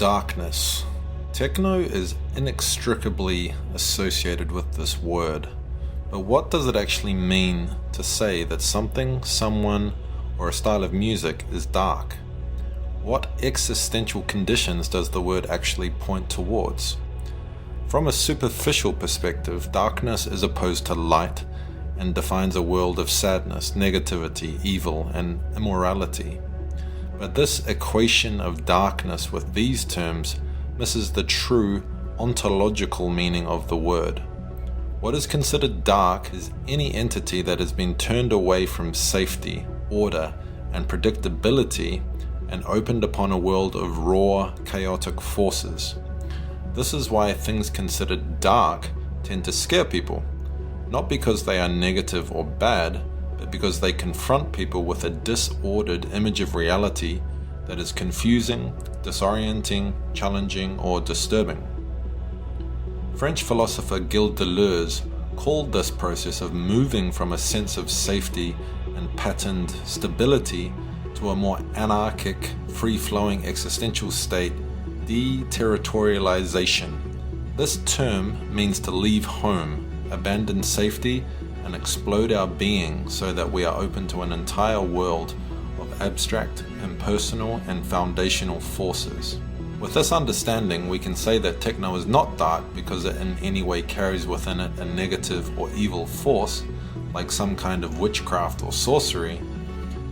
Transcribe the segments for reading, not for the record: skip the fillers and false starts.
Darkness. Techno is inextricably associated with this word, but what does it actually mean to say that something, someone, or a style of music is dark? What existential conditions does the word actually point towards? From a superficial perspective, darkness is opposed to light and defines a world of sadness, negativity, evil, and immorality. But this equation of darkness with these terms misses the true ontological meaning of the word. What is considered dark is any entity that has been turned away from safety, order, and predictability and opened upon a world of raw, chaotic forces. This is why things considered dark tend to scare people, not because they are negative or bad, but because they confront people with a disordered image of reality that is confusing, disorienting, challenging, or disturbing. French philosopher Gilles Deleuze called this process of moving from a sense of safety and patterned stability to a more anarchic, free-flowing existential state deterritorialization. This term means to leave home, abandon safety, and explode our being so that we are open to an entire world of abstract, impersonal, and foundational forces. With this understanding, we can say that techno is not dark because it in any way carries within it a negative or evil force, like some kind of witchcraft or sorcery,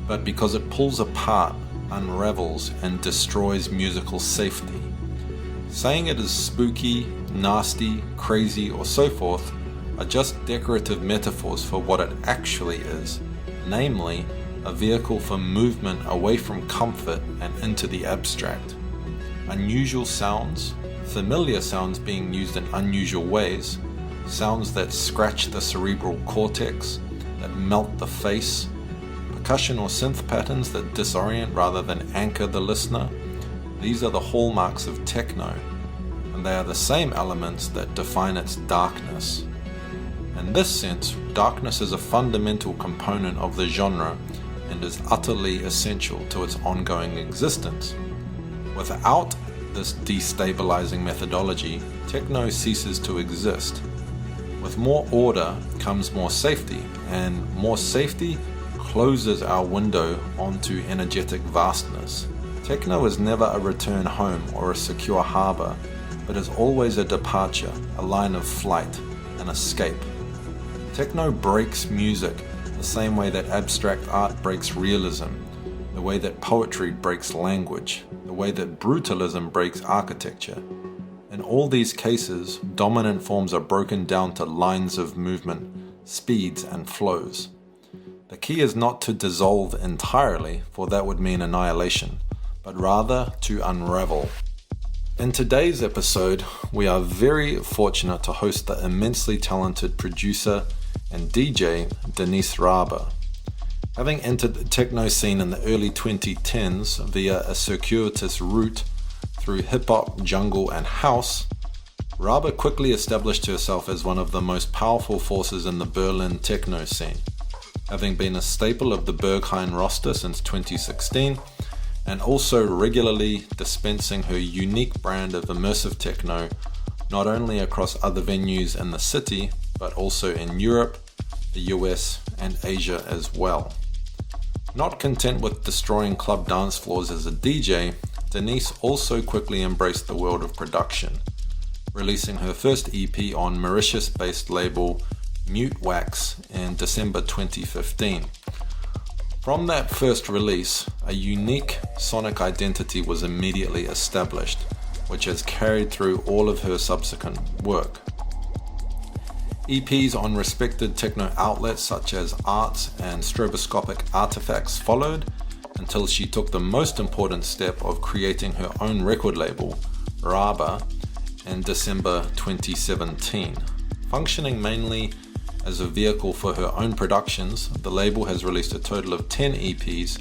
but because it pulls apart, unravels, and destroys musical safety. Saying it is spooky, nasty, crazy, or so forth are just decorative metaphors for what it actually is, namely, a vehicle for movement away from comfort and into the abstract. Unusual sounds, familiar sounds being used in unusual ways, sounds that scratch the cerebral cortex, that melt the face, percussion or synth patterns that disorient rather than anchor the listener. These are the hallmarks of techno, and they are the same elements that define its darkness. In this sense, darkness is a fundamental component of the genre and is utterly essential to its ongoing existence. Without this destabilizing methodology, techno ceases to exist. With more order comes more safety, and more safety closes our window onto energetic vastness. Techno is never a return home or a secure harbor, but is always a departure, a line of flight, an escape. Techno breaks music the same way that abstract art breaks realism, the way that poetry breaks language, the way that brutalism breaks architecture. In all these cases, dominant forms are broken down to lines of movement, speeds, and flows. The key is not to dissolve entirely, for that would mean annihilation, but rather to unravel. In today's episode, we are very fortunate to host the immensely talented producer and DJ Denise Rabe. Having entered the techno scene in the early 2010s via a circuitous route through hip-hop, jungle, and house, Rabe quickly established herself as one of the most powerful forces in the Berlin techno scene, having been a staple of the Berghain roster since 2016, and also regularly dispensing her unique brand of immersive techno not only across other venues in the city, but also in Europe, the US, and Asia as well. Not content with destroying club dance floors as a DJ, Denise also quickly embraced the world of production, releasing her first EP on Mauritius-based label Mute Wax in December 2015. From that first release, a unique sonic identity was immediately established, which has carried through all of her subsequent work. EPs on respected techno outlets such as Arts and Stroboscopic Artifacts followed, until she took the most important step of creating her own record label, Rabe, in December 2017. Functioning mainly as a vehicle for her own productions, the label has released a total of 10 EPs,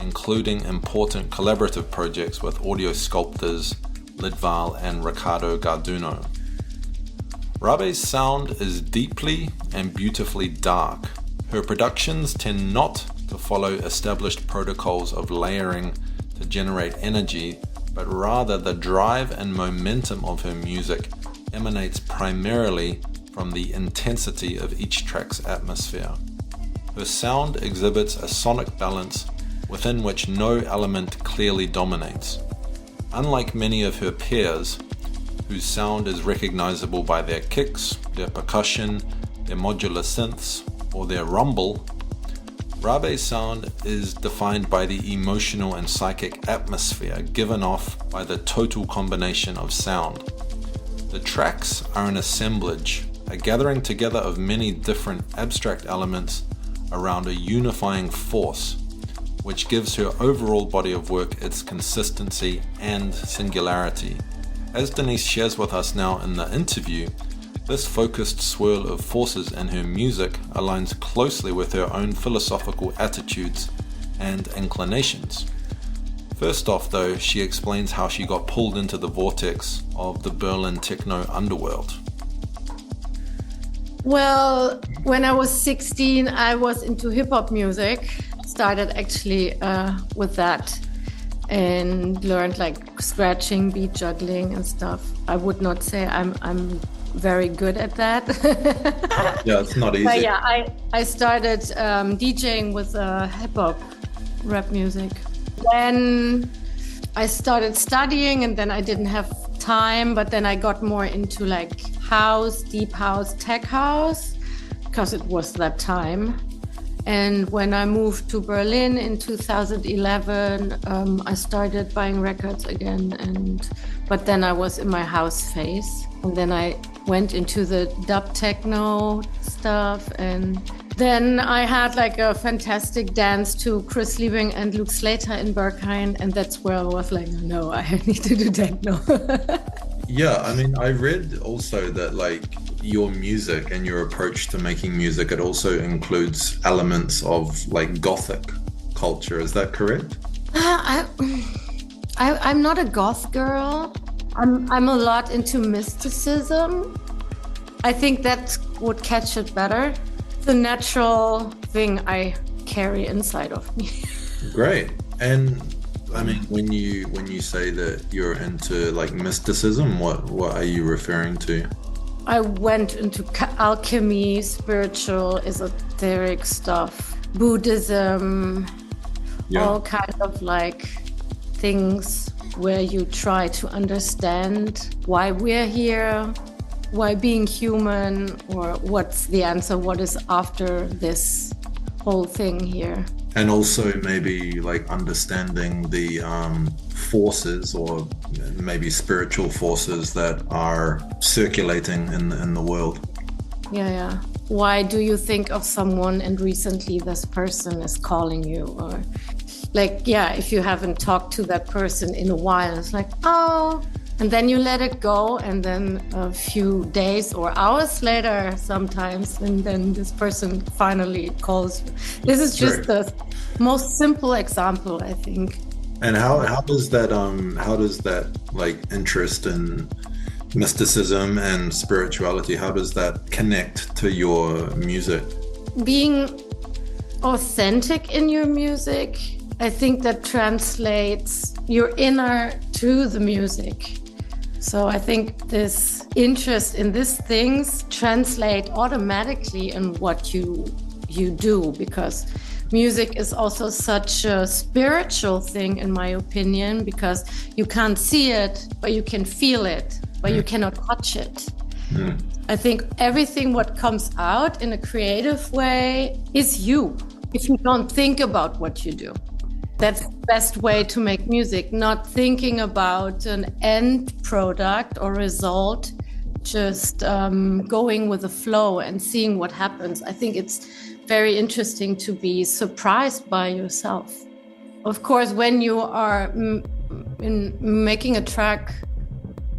including important collaborative projects with audio sculptors Lidval and Ricardo Garduno. Rabe's sound is deeply and beautifully dark. Her productions tend not to follow established protocols of layering to generate energy, but rather the drive and momentum of her music emanates primarily from the intensity of each track's atmosphere. Her sound exhibits a sonic balance within which no element clearly dominates. Unlike many of her peers, whose sound is recognizable by their kicks, their percussion, their modular synths, or their rumble, Rabe's sound is defined by the emotional and psychic atmosphere given off by the total combination of sound. The tracks are an assemblage, a gathering together of many different abstract elements around a unifying force, which gives her overall body of work its consistency and singularity. As Denise shares with us now in the interview, this focused swirl of forces in her music aligns closely with her own philosophical attitudes and inclinations. First off though, she explains how she got pulled into the vortex of the Berlin techno underworld. Well, when I was 16, I was into hip-hop music. Started actually with that and learned like scratching, beat juggling and stuff. I would not say I'm very good at that. Yeah, it's not easy. But yeah, I started DJing with hip-hop rap music. Then I started studying and then I didn't have time, but then I got more into like house, deep house, tech house, because it was that time. And when I moved to Berlin in 2011, I started buying records again, but then I was in my house phase. And then I went into the dub techno stuff, and then I had like a fantastic dance to Chris Liebing and Luke Slater in Berghain, and that's where I was like, no, I need to do techno. Yeah, I mean, I read also that like your music and your approach to making music, it also includes elements of like Gothic culture. Is that correct? I'm not a goth girl. I'm a lot into mysticism. I think that would catch it better. The natural thing I carry inside of me. Great. And I mean, when you say that you're into like mysticism, what are you referring to? I went into alchemy, spiritual, esoteric stuff, Buddhism, all kind of like things where you try to understand why we're here, why being human, or what's the answer, what is after this whole thing here. And also maybe like understanding the forces or maybe spiritual forces that are circulating in the world. Yeah. Why do you think of someone and recently this person is calling you? Or like, if you haven't talked to that person in a while, it's like, oh, and then you let it go. And then a few days or hours later, sometimes, and then this person finally calls you. This is just the most simple example, I think. And how does that like interest in mysticism and spirituality, how does that connect to your music? Being authentic in your music, I think that translates your inner to the music. So I think this interest in these things translate automatically in what you do, because music is also such a spiritual thing, in my opinion, because you can't see it, but you can feel it, but you cannot touch it. I think everything what comes out in a creative way is you, if you don't think about what you do. That's the best way to make music, not thinking about an end product or result, just going with the flow and seeing what happens. I think it's very interesting to be surprised by yourself. Of course, when you are making a track,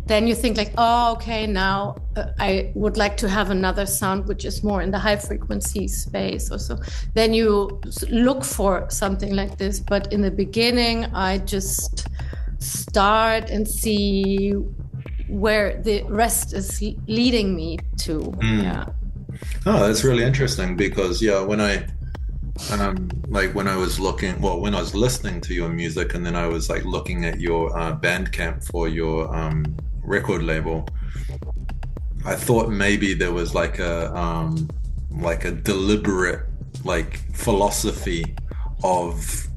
then you think like, oh, okay, now I would like to have another sound which is more in the high frequency space or so. Then you look for something like this. But in the beginning, I just start and see where the rest is leading me to. Oh, that's really interesting because when I Like when I was when I was listening to your music, and then I was like looking at your Bandcamp for your record label, I thought maybe there was like a deliberate like philosophy of,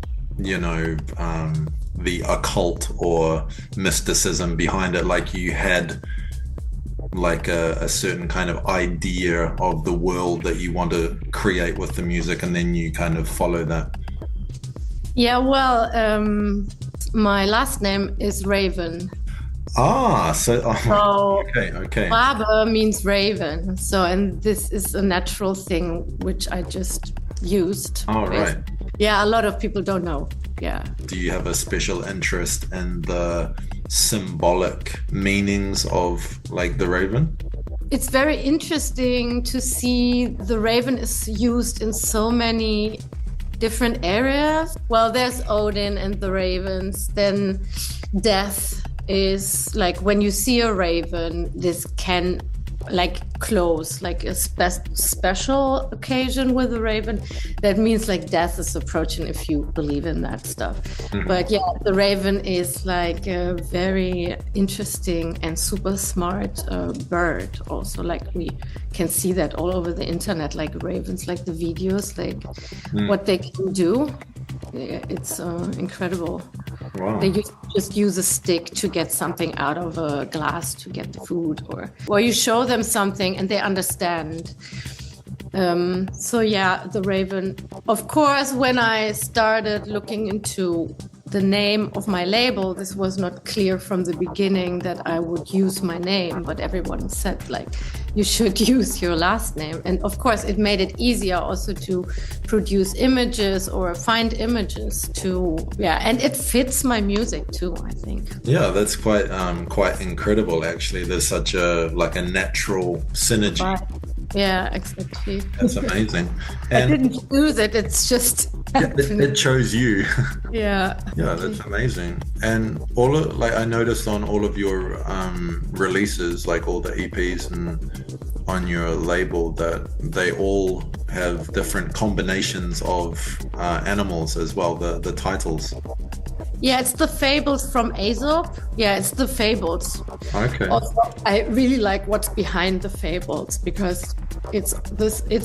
the occult or mysticism behind it. Like you had like a certain kind of idea of the world that you want to create with the music, and then you kind of follow that. Yeah, well, my last name is Raven. Okay. Rabe means raven. So, and this is a natural thing which I just used. Oh, right. Yeah, a lot of people don't know. Yeah. Do you have a special interest in the symbolic meanings of like the raven? It's very interesting to see the raven is used in so many different areas. Well, there's Odin and the ravens, then death is like when you see a raven, this can like close, like a special occasion with a raven. That means like death is approaching if you believe in that stuff. Mm-hmm. But yeah, the raven is like a very interesting and super smart bird. Also, like we can see that all over the internet, like ravens, like the videos, like what they can do. It's incredible. Wow. They just use a stick to get something out of a glass to get the food, or you show them something and they understand. So yeah, the raven. Of course, when I started looking into the name of my label, this was not clear from the beginning that I would use my name, but everyone said like, you should use your last name. And of course, it made it easier also to produce images or find images and it fits my music too, I think. Yeah, that's quite incredible actually. There's such a natural synergy. Right. Yeah, exactly. That's amazing. And I didn't choose it, it's just it chose you. Yeah. Yeah, that's amazing. And I noticed on all of your releases, like all the EPs and on your label, that they all have different combinations of animals as well, the titles. Yeah, it's the fables from Aesop. Yeah, it's the fables. Okay. Also, I really like what's behind the fables because it's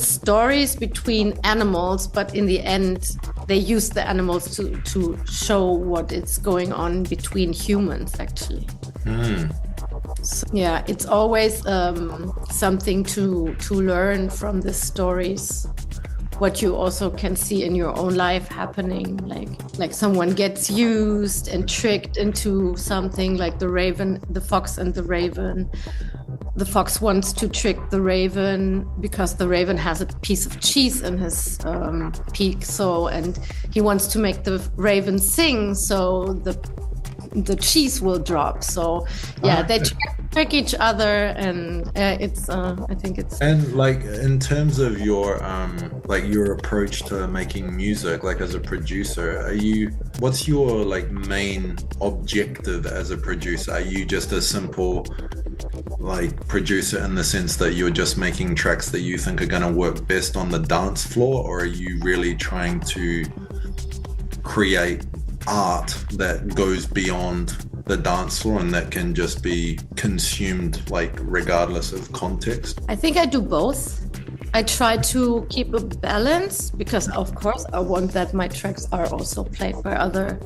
stories between animals, but in the end, they use the animals to show what is going on between humans, actually. So, yeah, it's always something to learn from the stories. What you also can see in your own life happening, like someone gets used and tricked into something, like the fox and the raven. The fox wants to trick the raven because the raven has a piece of cheese in his beak, and he wants to make the raven sing, so the cheese will drop. So yeah, they trick each other, and it's I think it's. And like in terms of your your approach to making music, like as a producer, what's your like main objective as a producer? Are you just a simple like producer in the sense that you're just making tracks that you think are going to work best on the dance floor, or are you really trying to create art that goes beyond the dance floor and that can just be consumed like regardless of context? I think I do both. I try to keep a balance because of course I want that my tracks are also played by other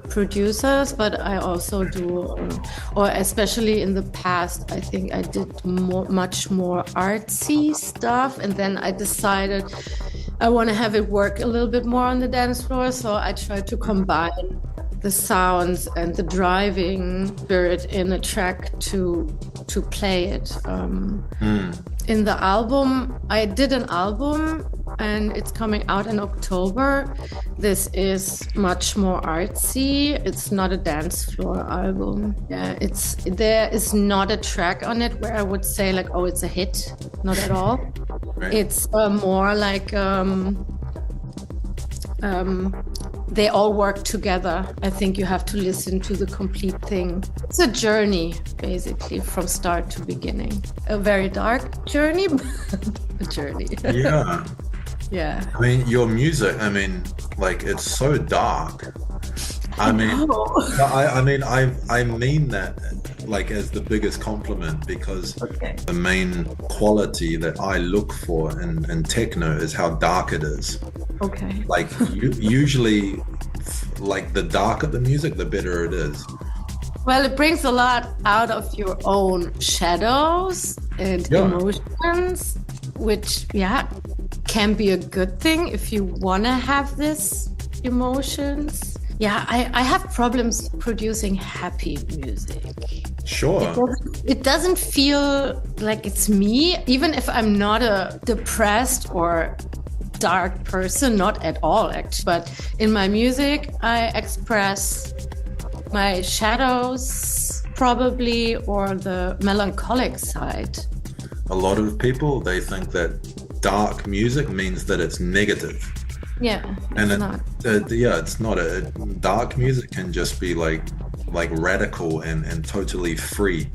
producers, but I also do, or especially in the past, I think I did much more artsy stuff, and then I decided I want to have it work a little bit more on the dance floor, so I try to combine the sounds and the driving spirit in a track to play it. In the album, I did an album and it's coming out in October. This is much more artsy. It's not a dance floor album. Yeah, there is not a track on it where I would say like, oh, it's a hit. Not at all. Right. It's more like they all work together. I think you have to listen to the complete thing. It's a journey, basically, from start to beginning. A very dark journey, but a journey. Yeah. Yeah. I mean, your music, I mean, like it's so dark. I mean, I mean that like as the biggest compliment because Okay. the main quality that I look for in techno is how dark it is. Okay. Like usually, like the darker the music, the better it is. Well, it brings a lot out of your own shadows and emotions, which, can be a good thing if you want to have this emotions. Yeah, I have problems producing happy music. Sure. It doesn't feel like it's me, even if I'm not a depressed or dark person, not at all, actually. But in my music, I express my shadows, probably, or the melancholic side. A lot of people, they think that dark music means that it's negative. Yeah, and it's not. It's not. Dark music can just be like radical and totally free.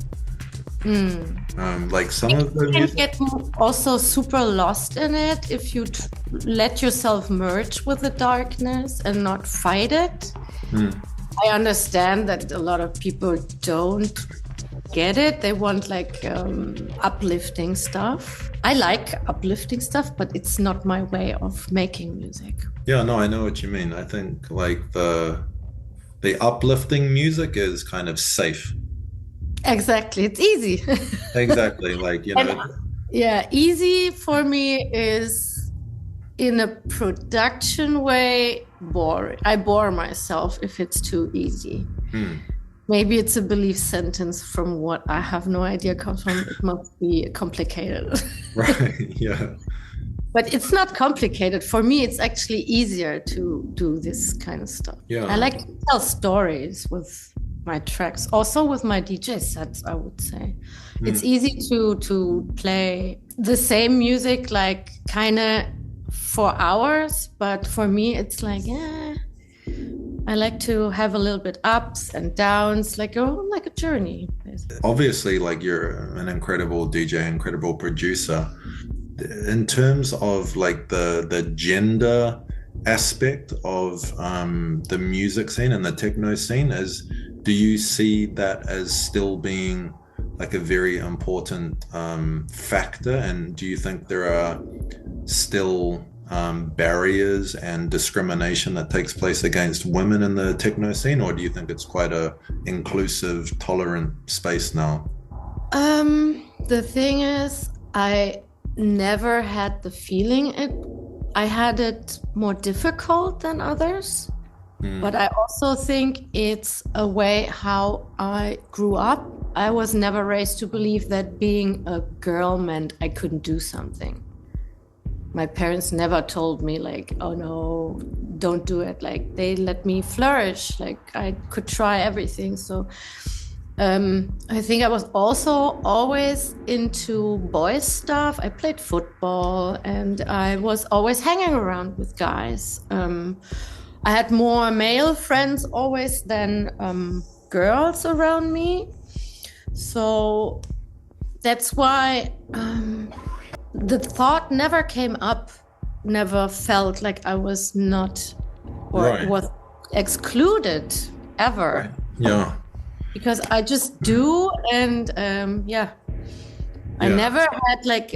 Like some of the You can music. get also super lost in it if you let yourself merge with the darkness and not fight it. I understand that a lot of people don't get it. They want like uplifting stuff. I like uplifting stuff, but it's not my way of making music. Yeah, no, I know what you mean. I think like the uplifting music is kind of safe. Exactly, it's easy. Exactly, like Easy for me is in a production way boring. I bore myself if it's too easy. Maybe it's a belief sentence from what I have no idea comes from. It must be complicated. Right, yeah. But it's not complicated. For me, it's actually easier to do this kind of stuff. Yeah. I like to tell stories with my tracks. Also with my DJ sets, I would say. It's easy to play the same music like kind of for hours. But for me, it's like, I like to have a little bit ups and downs, like a journey. Basically. Obviously, like you're an incredible DJ, incredible producer. In terms of like the gender aspect of the music scene and the techno scene, do you see that as still being like a very important factor? And do you think there are still barriers and discrimination that takes place against women in the techno scene, or do you think it's quite a inclusive, tolerant space now? The thing is, I never had the feeling I had it more difficult than others. But I also think it's a way how I grew up. I was never raised to believe that being a girl meant I couldn't do something. My parents never told me like, oh no, don't do it. Like they let me flourish. Like I could try everything. So I think I was also always into boys stuff. I played football and I was always hanging around with guys. I had more male friends always than girls around me. So that's why the thought never came up, never felt like I was not or was excluded ever. Right. Yeah. Because I just do, and I never had like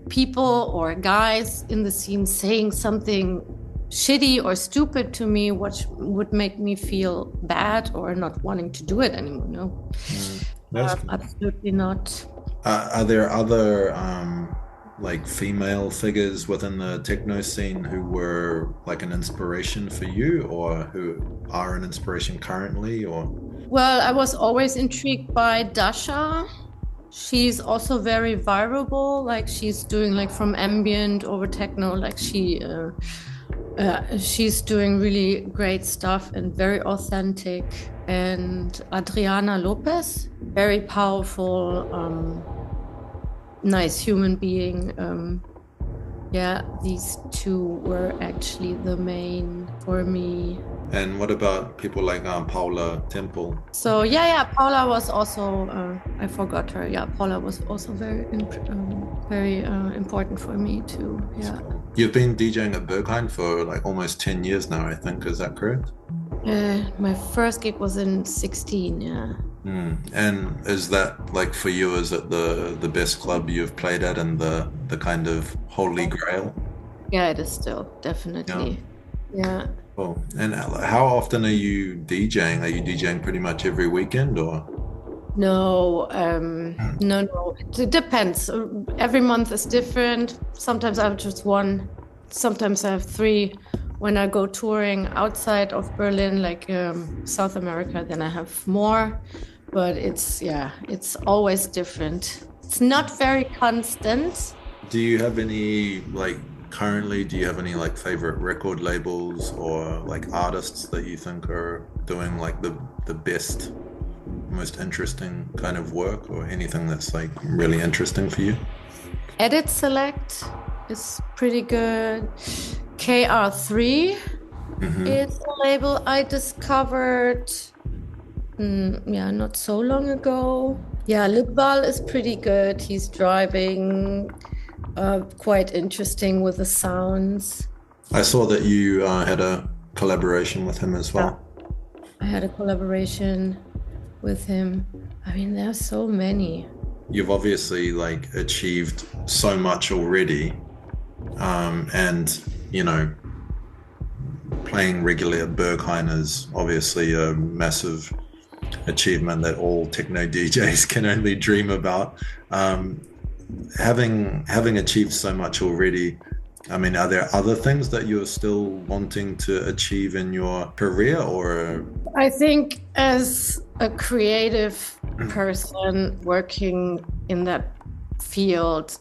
people or guys in the scene saying something shitty or stupid to me, which would make me feel bad or not wanting to do it anymore. No, absolutely not. Are there other like female figures within the techno scene who were like an inspiration for you, or who are an inspiration currently? Or well, I was always intrigued by Dasha. She's also very variable. Like she's doing like from ambient over techno. Like she's doing really great stuff and very authentic. And Adriana Lopez, very powerful, nice human being. Yeah, these two were actually the main for me. And what about people like Paula Temple? So yeah, Paula was also, I forgot her. Yeah, Paula was also very important for me too. Yeah. You've been DJing at Berghain for like almost 10 years now, I think. Is that correct? My first gig was in 16, yeah. And is that like for you, is it the best club you've played at and the kind of holy grail? Yeah, it is still, definitely. Yeah. Cool. And how often are you DJing? Are you DJing pretty much every weekend or? No, no. It depends. Every month is different. Sometimes I have just one. Sometimes I have three. When I go touring outside of Berlin, like South America, then I have more. But it's always different. It's not very constant. Do you have any currently, do you have any like favorite record labels or like artists that you think are doing like the best, most interesting kind of work, or anything that's like really interesting for you? Edit Select is pretty good. KR3 is a label I discovered not so long ago. Yeah, Libbal is pretty good. He's driving, quite interesting with the sounds. I saw that you had a collaboration with him as well. Yeah. I had a collaboration with him. I mean, there's so many. You've obviously like achieved so much already, and you know, playing regularly at Berghain is obviously a massive achievement that all techno DJs can only dream about. Having achieved so much already, I mean, are there other things that you're still wanting to achieve in your career, or? I think as a creative person working in that field,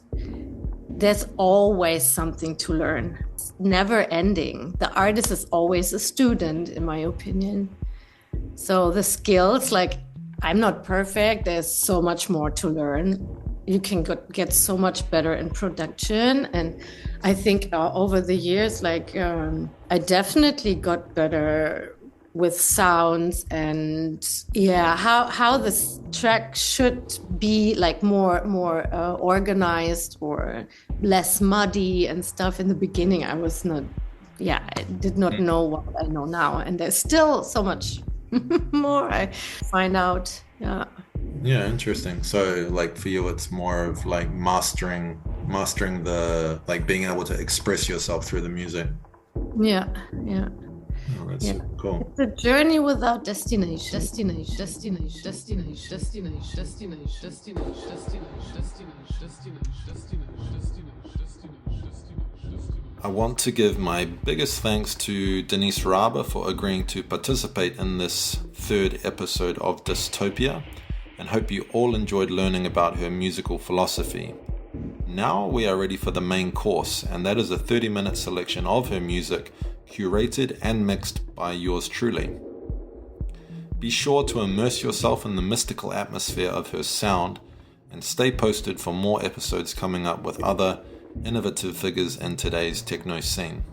there's always something to learn. It's never ending. The artist is always a student, in my opinion. So the skills, like, I'm not perfect. There's so much more to learn. You can get so much better in production. And I think over the years, I definitely got better with sounds and how this track should be like more organized or less muddy and stuff. In the beginning, I did not know what I know now, and there's still so much more I find out. Yeah, interesting. So like for you, it's more of like mastering the, like being able to express yourself through the music. Yeah. Oh, that's cool. It's a journey without destination. I want to give my biggest thanks to Denise Rabe for agreeing to participate in this third episode of Dystopia, and hope you all enjoyed learning about her musical philosophy. Now we are ready for the main course, and that is a 30-minute selection of her music, curated and mixed by yours truly. Be sure to immerse yourself in the mystical atmosphere of her sound, and stay posted for more episodes coming up with other innovative figures in today's techno scene.